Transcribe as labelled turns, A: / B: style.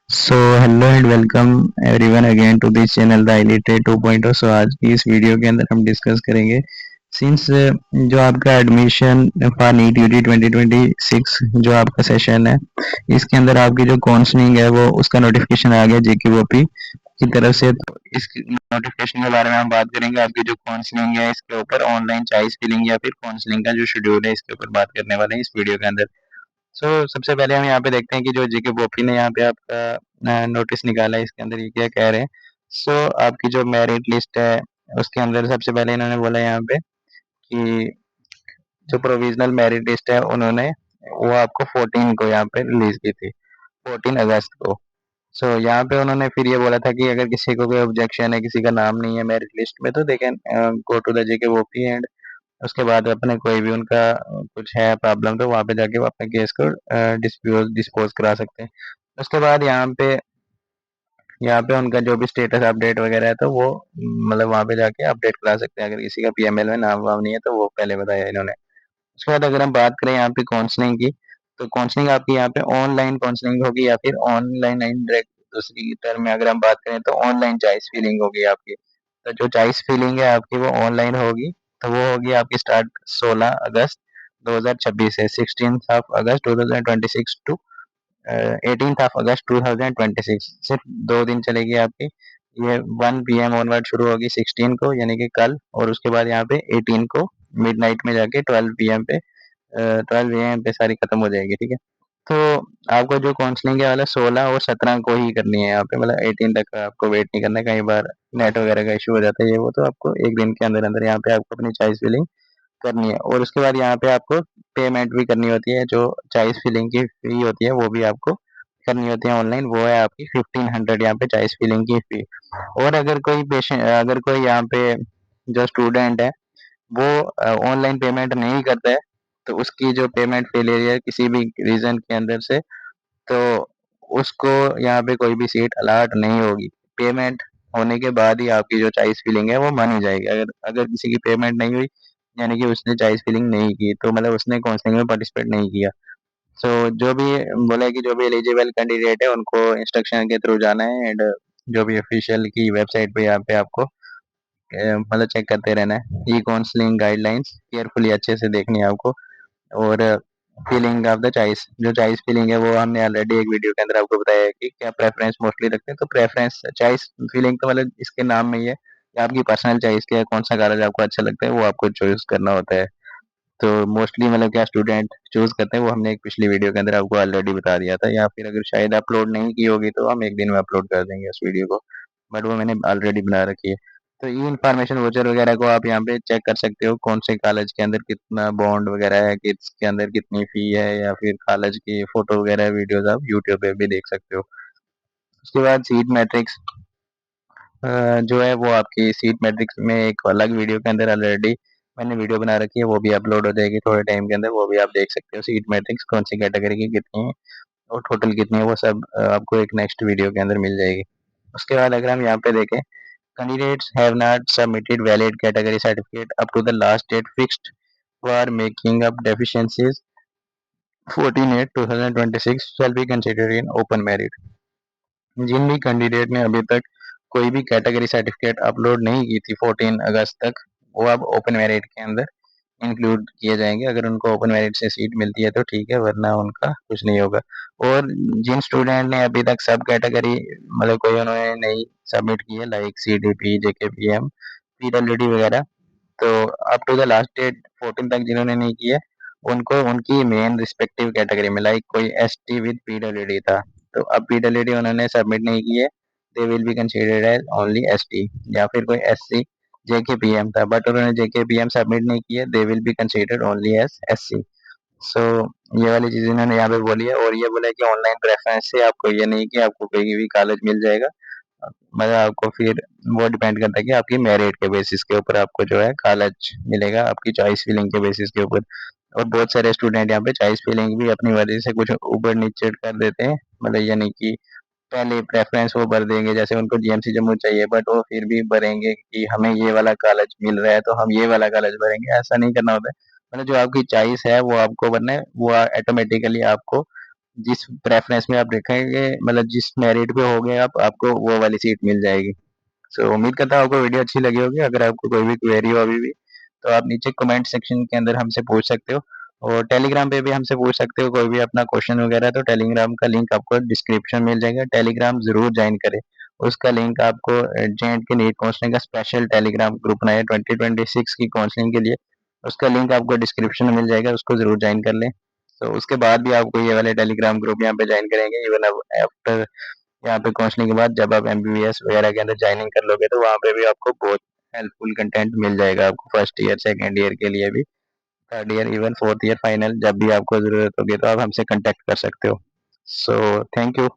A: So hello and welcome everyone again to this channel the illiterate 2.0। So आज की इस video के अंदर हम डिस्कस करेंगे सिंस जो आपका एडमिशन फॉर नीट यूटी 2026 जो आपका सेशन है, इसके अंदर आपकी जो काउंसलिंग है वो उसका नोटिफिकेशन आ गया जेकेओपी की तरफ से। तो इस नोटिफिकेशन के बारे में हम बात करेंगे। आपकी जो काउंसलिंग है इसके ऊपर ऑनलाइन चॉइस फिलिंग या फिर काउंसलिंग का जो शेड्यूल है इसके ऊपर बात करने वाले हैं इस वीडियो के अंदर। सबसे पहले हम यहाँ पे देखते हैं कि जो जेके बोपी ने यहाँ पे आपका नोटिस निकाला है, इसके अंदर ये क्या कह रहे हैं। आपकी जो मेरिट लिस्ट है उसके अंदर सबसे पहले इन्होंने बोला यहाँ पे कि जो प्रोविजनल मेरिट लिस्ट है उन्होंने वो आपको 14 को यहाँ पे रिलीज की थी, 14 अगस्त को। यहाँ पे उन्होंने फिर ये बोला था कि अगर किसी को कोई ऑब्जेक्शन है, किसी का नाम नहीं है मेरिट लिस्ट में, तो they can go to the JK बोपी एंड उसके बाद अपने कोई भी उनका कुछ है प्रॉब्लम तो वहाँ पे जाके वो अपने केस को डिस्पोज करा सकते हैं। उसके बाद यहाँ पे उनका जो भी स्टेटस अपडेट वगैरह है तो वो मतलब वहाँ पे जाके अपडेट करा सकते हैं। अगर किसी का पीएमएल में नाम वाम नहीं है तो वो पहले बताया इन्होंने। उसके बाद अगर हम बात करें यहाँ पे काउंसलिंग की, तो काउंसलिंग आपकी यहाँ पे ऑनलाइन काउंसलिंग होगी या फिर ऑनलाइन इनडायरेक्ट। दूसरी टर्म में अगर हम बात करें तो ऑनलाइन चॉइस फिलिंग होगी आपकी। तो जो चॉइस फिलिंग है आपकी वो ऑनलाइन होगी। तो वो होगी आपकी स्टार्ट 16 अगस्त 2026 से 16 अगस्त 2026 टू 18 अगस्त 2026, सिर्फ 2 दिन चलेगी आपकी। ये 1 PM ऑनवर्ड शुरू होगी 16 को यानी कि कल, और उसके बाद यहाँ पे 18 को मिडनाइट में जाके 12 PM पे सारी खत्म हो जाएगी, ठीक है। तो आपको जो काउंसलिंग है वाला 16 और 17 को ही करनी है यहाँ पे, मतलब 18 तक आपको वेट नहीं करना है। कई बार नेट वगैरह का इशू हो जाता है ये वो, तो आपको एक दिन के अंदर अंदर यहाँ पे आपको अपनी चॉइस फिलिंग करनी है। और उसके बाद यहाँ पे आपको पेमेंट भी करनी होती है। जो चॉइस फिलिंग की फी होती है वो भी आपको करनी होती है ऑनलाइन, वो है आपकी 1500 यहाँ पे चॉइस फिलिंग की फी। और अगर कोई यहाँ पे जो स्टूडेंट है वो ऑनलाइन पेमेंट नहीं करता है, तो उसकी जो पेमेंट फेलियर है किसी भी रीजन के अंदर से, तो उसको यहाँ पे कोई भी सीट अलॉट नहीं होगी। पेमेंट होने के बाद ही आपकी जो चॉइस फिलिंग है वो मानी जाएगी। अगर अगर किसी की पेमेंट नहीं हुई यानी कि उसने चॉइस फिलिंग नहीं की, तो मतलब उसने काउंसलिंग में पार्टिसिपेट नहीं किया। जो भी बोला है कि जो भी एलिजिबल कैंडिडेट है उनको इंस्ट्रक्शन के थ्रू जाना है, एंड जो भी ऑफिशियल की वेबसाइट पे यहाँ पे आपको मतलब चेक करते रहना है। ई काउंसलिंग गाइडलाइंस केयरफुली अच्छे से देखनी है आपको। और फीलिंग ऑफ द चॉइस, जो चॉइस फीलिंग है वो हमने ऑलरेडी एक वीडियो के अंदर आपको बताया है कि क्या प्रेफरेंस मोस्टली रखते हैं। तो प्रेफरेंस चॉइस फीलिंग तो मतलब इसके नाम में ही है कि आपकी पर्सनल चॉइस क्या है, कौन सा कॉलेज आपको अच्छा लगता है वो आपको चॉइस करना होता है। तो मोस्टली मतलब क्या स्टूडेंट चूज करते हैं वो हमने एक पिछली वीडियो के अंदर आपको ऑलरेडी बता दिया था, या फिर अगर शायद अपलोड नहीं की होगी तो हम एक दिन में अपलोड कर देंगे उस वीडियो को, बट वो मैंने ऑलरेडी बना रखी है। तो ये इन्फॉर्मेशन वोचर वगैरह को आप यहाँ पे चेक कर सकते हो, कौन से कॉलेज के अंदर कितना बॉन्ड वगैरह है, किसके अंदर कितनी फी है, या फिर कॉलेज की फोटो वगैरह वीडियोस आप यूट्यूब पे भी देख सकते हो। उसके बाद सीट मैट्रिक्स जो है वो आपकी सीट मैट्रिक्स में एक अलग वीडियो के अंदर ऑलरेडी मैंने वीडियो बना रखी है, वो भी अपलोड हो जाएगी थोड़े टाइम के अंदर, वो भी आप देख सकते हो। सीट मैट्रिक्स कौन सी कैटेगरी की कितनी है और टोटल कितनी है वो सब आपको एक नेक्स्ट वीडियो के अंदर मिल जाएगी। उसके बाद अगर हम यहाँ पे देखें, candidates have not submitted valid category certificate up to the last date fixed for making up deficiencies 14/8/2026 shall be considered in open merit। जिन भी कैंडिडेट ने अभी तक कोई भी कैटेगरी सर्टिफिकेट अपलोड नहीं की थी 14 अगस्त तक, वो अब ओपन मेरिट के अंदर इंक्लूड किए जाएंगे। अगर उनको ओपन मेरिट से सीट मिलती है तो ठीक है, वरना उनका कुछ नहीं होगा। और जिन स्टूडेंट ने अभी तक सब कैटेगरी मतलब कोई उन्होंने नहीं सबमिट की है, लाइक CDP, JKPM, PWD वगैरह, तो up to the last date 14 तक जिन्होंने नहीं किया उनको उनकी मेन रिस्पेक्टिव कैटेगरी में, लाइक कोई ST विद PWD था, तो अब PWD उन्होंने सबमिट नहीं की है, they will be considered as only ST। या फिर कोई SC JKPM था बट उन्होंने JKPM सबमिट नहीं किया, they will be considered only as SC। So ये वाली चीज इन्होंने यहाँ पे बोली है। और ये बोला है कि ऑनलाइन प्रेफरेंस से आपको ये नहीं कि आपको कोई भी कॉलेज मिल जाएगा, मतलब आपको फिर वो डिपेंड करता है कि आपकी मेरिट के बेसिस के ऊपर आपको जो है कॉलेज मिलेगा, आपकी चॉइस फिलिंग के बेसिस के ऊपर। और बहुत सारे स्टूडेंट यहाँ पे चॉइस फिलिंग भी अपनी मर्जी से कुछ ऊपर नीचे कर देते हैं, मतलब यानी कि पहले प्रेफरेंस वो भर देंगे, जैसे उनको GMC जम्मू चाहिए बट वो फिर भी भरेंगे कि हमें ये वाला कॉलेज मिल रहा है तो हम ये वाला कॉलेज भरेंगे, ऐसा नहीं करना होता है। मतलब जो आपकी चॉइस है वो आपको भरना है, वो ऑटोमेटिकली आपको जिस प्रेफ़रेंस में आप रखेंगे, मतलब जिस मेरिट पे होगे आप, आपको वो वाली सीट मिल जाएगी। सो उम्मीद करता हूँ आपको वीडियो अच्छी लगी होगी। अगर आपको कोई भी क्वेरी हो अभी भी, तो आप नीचे कमेंट सेक्शन के अंदर हमसे पूछ सकते हो, और टेलीग्राम पे भी हमसे पूछ सकते हो कोई भी अपना क्वेश्चन वगैरह। तो टेलीग्राम का लिंक आपको डिस्क्रिप्शन में मिल जाएगा, टेलीग्राम ज़रूर जॉइन करें। उसका लिंक आपको जे-एंड-के नीट काउंसलिंग का स्पेशल टेलीग्राम ग्रुप बनाया है 2026 की काउंसलिंग के लिए, उसका लिंक आपको डिस्क्रिप्शन में मिल जाएगा, उसको ज़रूर जॉइन कर लें। तो उसके बाद भी आपको ये वाले टेलीग्राम ग्रुप यहाँ पे जॉइन करेंगे, इवन अब आफ्टर यहाँ पे काउंसलिंग के बाद जब आप एमबीबीएस वगैरह के अंदर जॉइनिंग कर लोगे, तो वहाँ पे भी आपको बहुत हेल्पफुल कंटेंट मिल जाएगा आपको, फर्स्ट ईयर, सेकंड ईयर के लिए भी, third year, even fourth year final, जब भी आपको ज़रूरत होगी तो आप हमसे कॉन्टैक्ट कर सकते हो। So thank you.